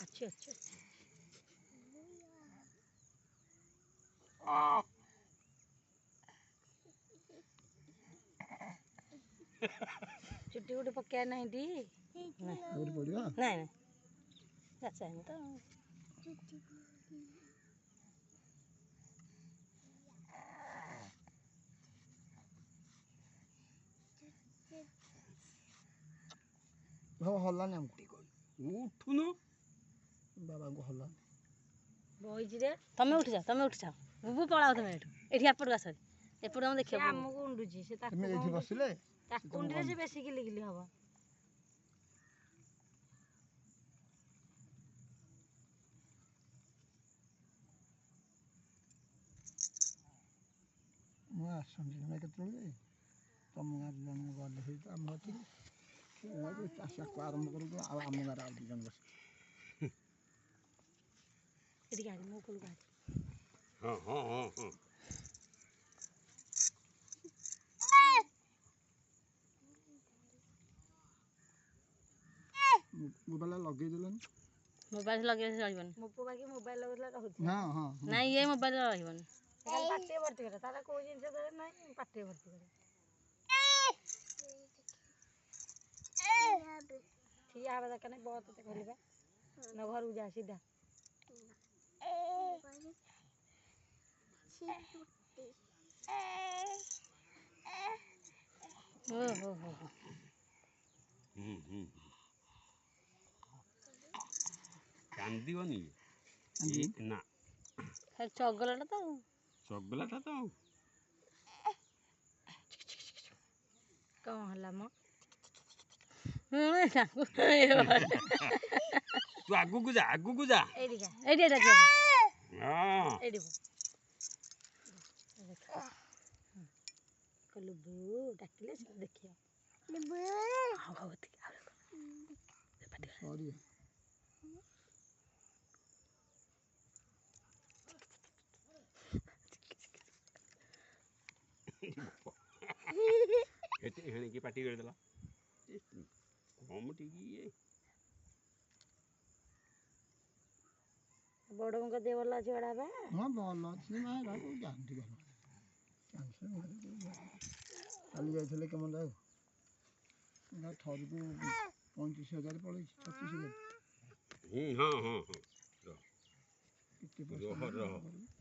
अच्छी अच्छी चुट्टी गुटी पक्या नहीं दी और बढ़िया नहीं नहीं अच्छा है तो बाबा हल्लानी हमको उठुनु बाबा को हल्लानी बही रे तमें उठ जाओ बुबू पलाओ तुम एठी एपट आस एपट हम देखिए हमको उंडुची से ताकू तुम एठी बसिले ताकू उंडरे से बेसी गिली गिली हबो ମୁଁ ଆସନ୍ତି ନା କେତେବେଳେ ତମ ଗାଁରେ ଜଣେ ଗଲେ ହେଇତ ଆମ ଏଠିକି ଚାଷକୁ ଆରମ୍ଭ କରୁଛୁ ଆଉ ଆମ ଗାଁରେ ଆଉ 2 ଜଣ ବସି ଏଠି ଗାଡ଼ି ମୋ କୋଲ ଗାଡ଼ି ହଁ ମୋବାଇଲ ଲଗେଇ ଦେଲେନି मोबाइल लगे रहबन मोपो बाकी मोबाइल लगला रहउथि हां हां नहीं ये मोबाइल रहबन पाटे भर्ती करे तारा को जिंस दे नहीं पाटे भर्ती करे ठिया हवा दरकार नहीं बहुत ते कहलिबा न घर उ जा सीधा हो कांदीबनी ना चगलाटा तो चगलाटा तो कौन हला म तू आगु को जा एडी देखो हां एडी कलबू डाकिले से देखियो लबू हां होती सॉरी एते हेणे की पार्टी कर देला कम टिकी बड़ों का दे वाला जोड़ा बा हां बोल छी ना को जानती कर कैंसर काली जाइले केमन जाऊ ना थोड़ी को 35,000 पड़े 36,000 हां कितने पैसा रह